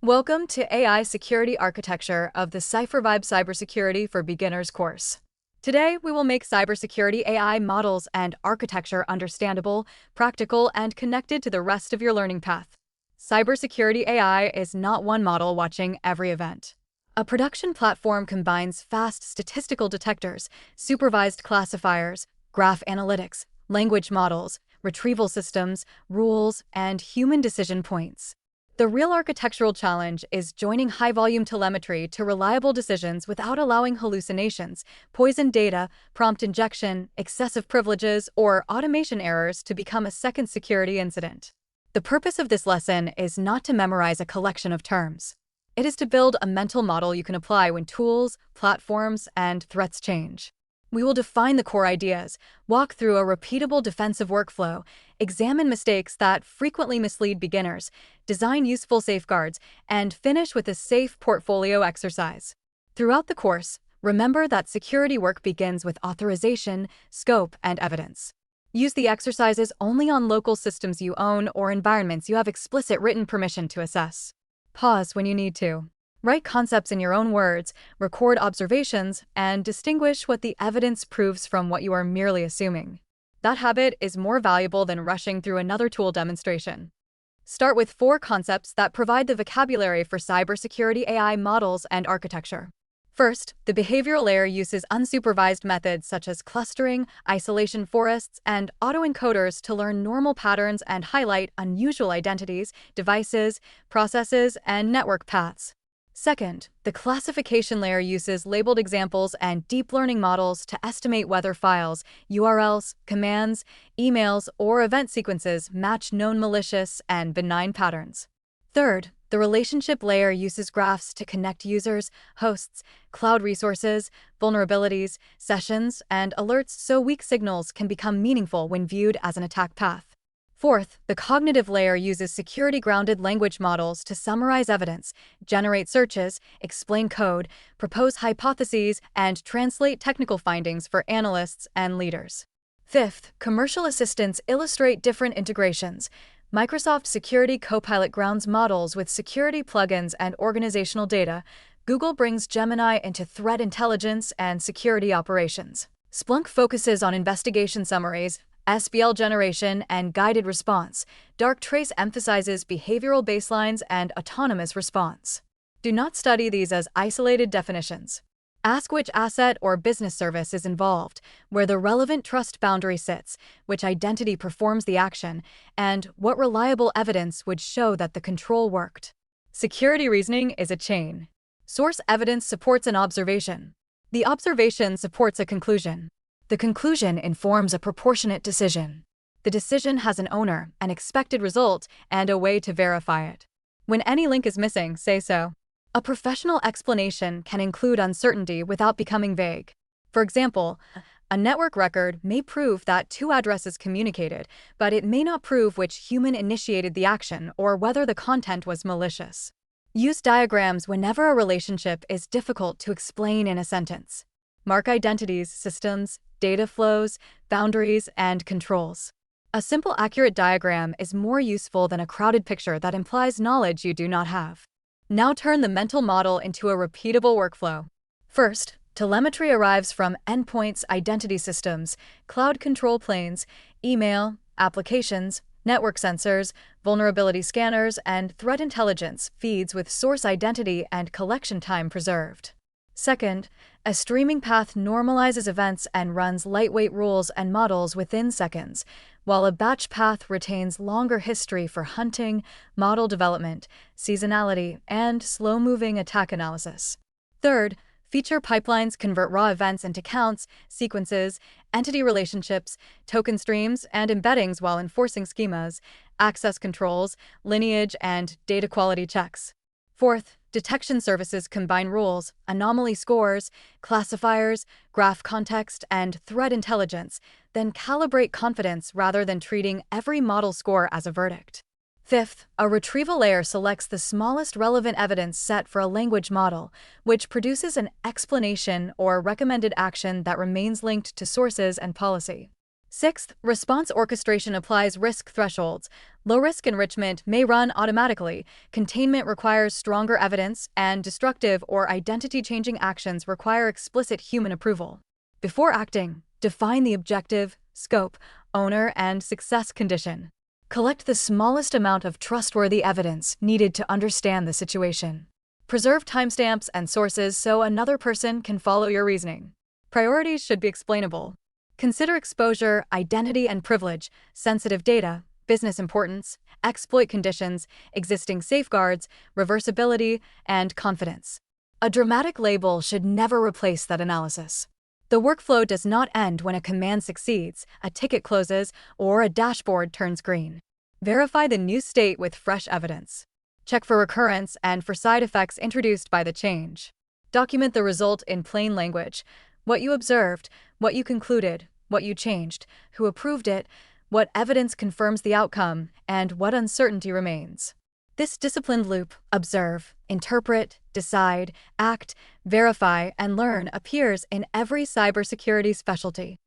Welcome to AI Security Architecture of the CipherVibe Cybersecurity for Beginners course. Today, we will make cybersecurity AI models and architecture understandable, practical, and connected to the rest of your learning path. Cybersecurity AI is not one model watching every event. A production platform combines fast statistical detectors, supervised classifiers, graph analytics, language models, retrieval systems, rules, and human decision points. The real architectural challenge is joining high-volume telemetry to reliable decisions without allowing hallucinations, poisoned data, prompt injection, excessive privileges, or automation errors to become a second security incident. The purpose of this lesson is not to memorize a collection of terms. It is to build a mental model you can apply when tools, platforms, and threats change. We will define the core ideas, walk through a repeatable defensive workflow, examine mistakes that frequently mislead beginners, design useful safeguards, and finish with a safe portfolio exercise. Throughout the course, remember that security work begins with authorization, scope, and evidence. Use the exercises only on local systems you own or environments you have explicit written permission to assess. Pause when you need to. Write concepts in your own words, record observations, and distinguish what the evidence proves from what you are merely assuming. That habit is more valuable than rushing through another tool demonstration. Start with 4 concepts that provide the vocabulary for cybersecurity AI models and architecture. First, the behavioral layer uses unsupervised methods such as clustering, isolation forests, and autoencoders to learn normal patterns and highlight unusual identities, devices, processes, and network paths. Second, the classification layer uses labeled examples and deep learning models to estimate whether files, URLs, commands, emails, or event sequences match known malicious and benign patterns. Third, the relationship layer uses graphs to connect users, hosts, cloud resources, vulnerabilities, sessions, and alerts so weak signals can become meaningful when viewed as an attack path. Fourth, the cognitive layer uses security-grounded language models to summarize evidence, generate searches, explain code, propose hypotheses, and translate technical findings for analysts and leaders. Fifth, commercial assistants illustrate different integrations. Microsoft Security Copilot grounds models with security plugins and organizational data. Google brings Gemini into threat intelligence and security operations. Splunk focuses on investigation summaries, SBL generation, and guided response. Darktrace emphasizes behavioral baselines and autonomous response. Do not study these as isolated definitions. Ask which asset or business service is involved, where the relevant trust boundary sits, which identity performs the action, and what reliable evidence would show that the control worked. Security reasoning is a chain. Source evidence supports an observation. The observation supports a conclusion. The conclusion informs a proportionate decision. The decision has an owner, an expected result, and a way to verify it. When any link is missing, say so. A professional explanation can include uncertainty without becoming vague. For example, a network record may prove that 2 addresses communicated, but it may not prove which human initiated the action or whether the content was malicious. Use diagrams whenever a relationship is difficult to explain in a sentence. Mark identities, systems, data flows, boundaries, and controls. A simple, accurate diagram is more useful than a crowded picture that implies knowledge you do not have. Now turn the mental model into a repeatable workflow. First, telemetry arrives from endpoints, identity systems, cloud control planes, email, applications, network sensors, vulnerability scanners, and threat intelligence feeds with source identity and collection time preserved. Second, a streaming path normalizes events and runs lightweight rules and models within seconds, while a batch path retains longer history for hunting, model development, seasonality, and slow-moving attack analysis. Third, feature pipelines convert raw events into counts, sequences, entity relationships, token streams, and embeddings while enforcing schemas, access controls, lineage, and data quality checks. Fourth, detection services combine rules, anomaly scores, classifiers, graph context, and threat intelligence, then calibrate confidence rather than treating every model score as a verdict. Fifth, a retrieval layer selects the smallest relevant evidence set for a language model, which produces an explanation or recommended action that remains linked to sources and policy. Sixth, response orchestration applies risk thresholds, Low-risk enrichment may run automatically, containment requires stronger evidence, and destructive or identity-changing actions require explicit human approval. Before acting, define the objective, scope, owner, and success condition. Collect the smallest amount of trustworthy evidence needed to understand the situation. Preserve timestamps and sources so another person can follow your reasoning. Priorities should be explainable. Consider exposure, identity and privilege, sensitive data, business importance, exploit conditions, existing safeguards, reversibility, and confidence. A dramatic label should never replace that analysis. The workflow does not end when a command succeeds, a ticket closes, or a dashboard turns green. Verify the new state with fresh evidence. Check for recurrence and for side effects introduced by the change. Document the result in plain language: what you observed, what you concluded, what you changed, who approved it, what evidence confirms the outcome, and what uncertainty remains. This disciplined loop, observe, interpret, decide, act, verify, and learn, appears in every cybersecurity specialty.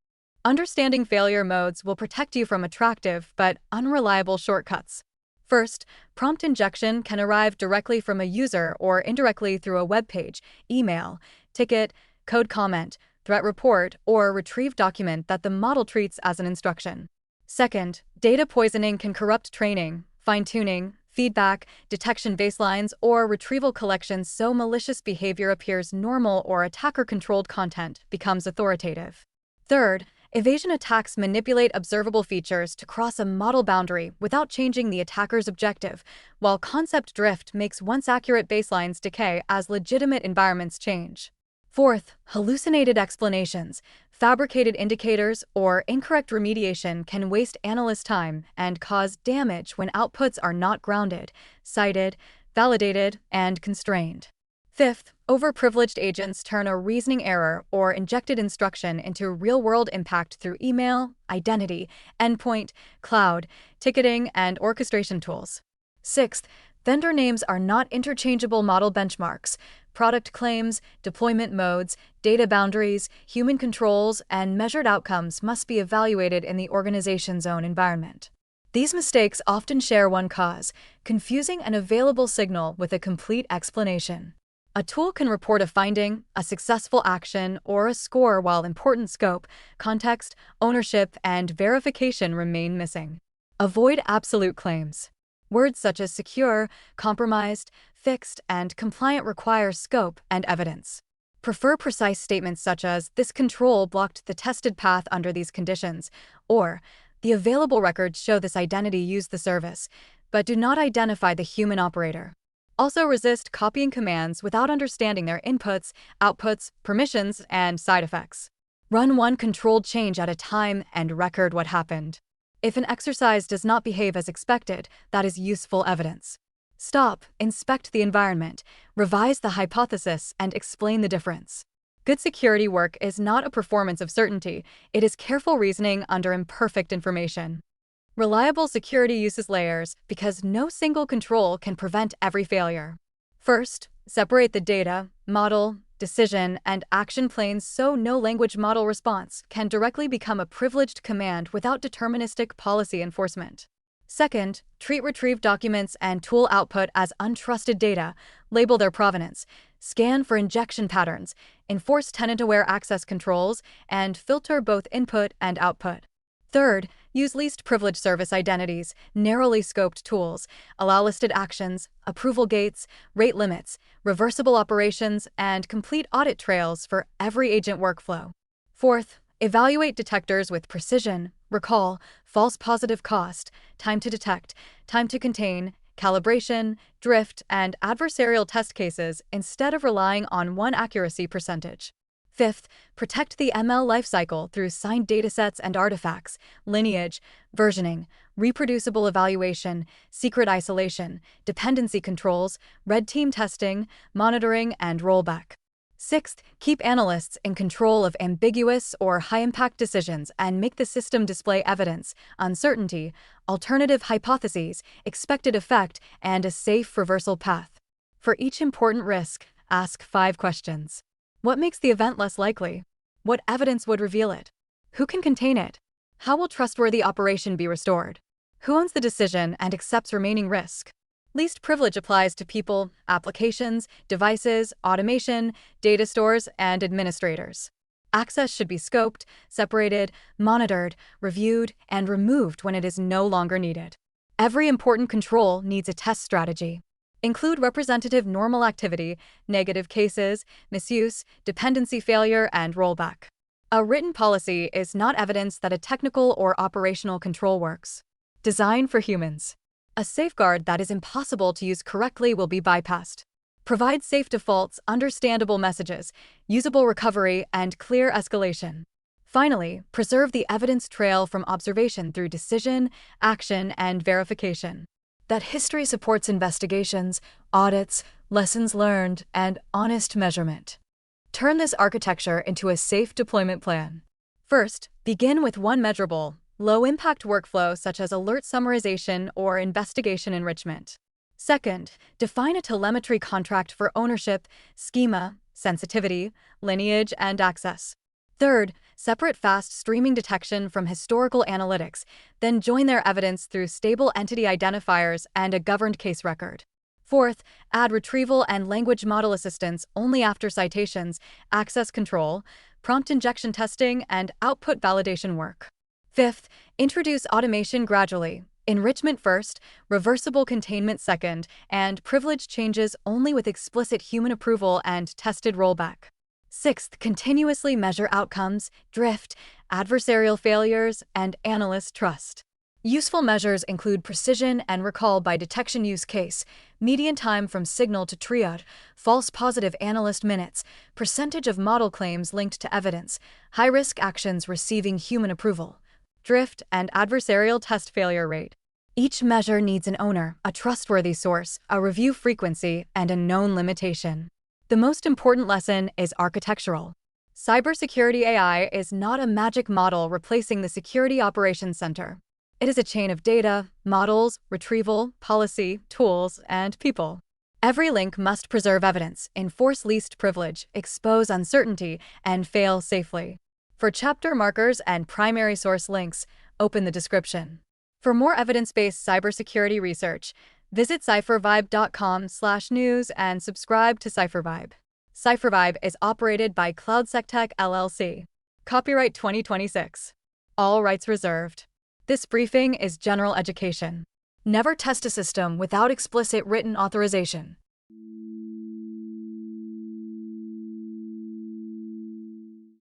Understanding failure modes will protect you from attractive but unreliable shortcuts. First, prompt injection can arrive directly from a user or indirectly through a web page, email, ticket, code comment, threat report, or retrieved document that the model treats as an instruction. Second, data poisoning can corrupt training, fine-tuning, feedback, detection baselines, or retrieval collections so malicious behavior appears normal or attacker-controlled content becomes authoritative. Third, evasion attacks manipulate observable features to cross a model boundary without changing the attacker's objective, while concept drift makes once accurate baselines decay as legitimate environments change. Fourth, hallucinated explanations, fabricated indicators, or incorrect remediation can waste analyst time and cause damage when outputs are not grounded, cited, validated, and constrained. Fifth, overprivileged agents turn a reasoning error or injected instruction into real-world impact through email, identity, endpoint, cloud, ticketing, and orchestration tools. Sixth, vendor names are not interchangeable model benchmarks. Product claims, deployment modes, data boundaries, human controls, and measured outcomes must be evaluated in the organization's own environment. These mistakes often share one cause: confusing an available signal with a complete explanation. A tool can report a finding, a successful action, or a score while important scope, context, ownership, and verification remain missing. Avoid absolute claims. Words such as secure, compromised, fixed, and compliant require scope and evidence. Prefer precise statements such as, "This control blocked the tested path under these conditions," or "The available records show this identity used the service," but do not identify the human operator. Also resist copying commands without understanding their inputs, outputs, permissions, and side effects. Run one controlled change at a time and record what happened. If an exercise does not behave as expected, that is useful evidence. Stop, inspect the environment, revise the hypothesis, and explain the difference. Good security work is not a performance of certainty, it is careful reasoning under imperfect information. Reliable security uses layers because no single control can prevent every failure. First, separate the data, model, decision, and action planes so no language model response can directly become a privileged command without deterministic policy enforcement. Second, treat retrieved documents and tool output as untrusted data, label their provenance, scan for injection patterns, enforce tenant-aware access controls, and filter both input and output. Third, use least privileged service identities, narrowly scoped tools, allow listed actions, approval gates, rate limits, reversible operations, and complete audit trails for every agent workflow. Fourth, evaluate detectors with precision, recall, false positive cost, time to detect, time to contain, calibration, drift, and adversarial test cases instead of relying on one accuracy percentage. Fifth, protect the ML lifecycle through signed datasets and artifacts, lineage, versioning, reproducible evaluation, secret isolation, dependency controls, red team testing, monitoring, and rollback. Sixth, keep analysts in control of ambiguous or high-impact decisions and make the system display evidence, uncertainty, alternative hypotheses, expected effect, and a safe reversal path. For each important risk, ask 5 questions. What makes the event less likely? What evidence would reveal it? Who can contain it? How will trustworthy operation be restored? Who owns the decision and accepts remaining risk? Least privilege applies to people, applications, devices, automation, data stores, and administrators. Access should be scoped, separated, monitored, reviewed, and removed when it is no longer needed. Every important control needs a test strategy. Include representative normal activity, negative cases, misuse, dependency failure, and rollback. A written policy is not evidence that a technical or operational control works. Design for humans. A safeguard that is impossible to use correctly will be bypassed. Provide safe defaults, understandable messages, usable recovery, and clear escalation. Finally, preserve the evidence trail from observation through decision, action, and verification. That history supports investigations, audits, lessons learned, and honest measurement. Turn this architecture into a safe deployment plan. First, begin with one measurable, low-impact workflow such as alert summarization or investigation enrichment. Second, define a telemetry contract for ownership, schema, sensitivity, lineage, and access. Third, separate fast streaming detection from historical analytics, then join their evidence through stable entity identifiers and a governed case record. Fourth, add retrieval and language model assistance only after citations, access control, prompt injection testing, and output validation work. Fifth, introduce automation gradually, enrichment first, reversible containment second, and privilege changes only with explicit human approval and tested rollback. Sixth, continuously measure outcomes, drift, adversarial failures, and analyst trust. Useful measures include precision and recall by detection use case, median time from signal to triage, false positive analyst minutes, percentage of model claims linked to evidence, high-risk actions receiving human approval, drift, and adversarial test failure rate. Each measure needs an owner, a trustworthy source, a review frequency, and a known limitation. The most important lesson is architectural. Cybersecurity AI is not a magic model replacing the Security Operations Center. It is a chain of data, models, retrieval, policy, tools, and people. Every link must preserve evidence, enforce least privilege, expose uncertainty, and fail safely. For chapter markers and primary source links, open the description. For more evidence-based cybersecurity research, visit cyphervibe.com/news and subscribe to CipherVibe. CipherVibe is operated by CloudSecTech LLC. Copyright 2026. All rights reserved. This briefing is general education. Never test a system without explicit written authorization.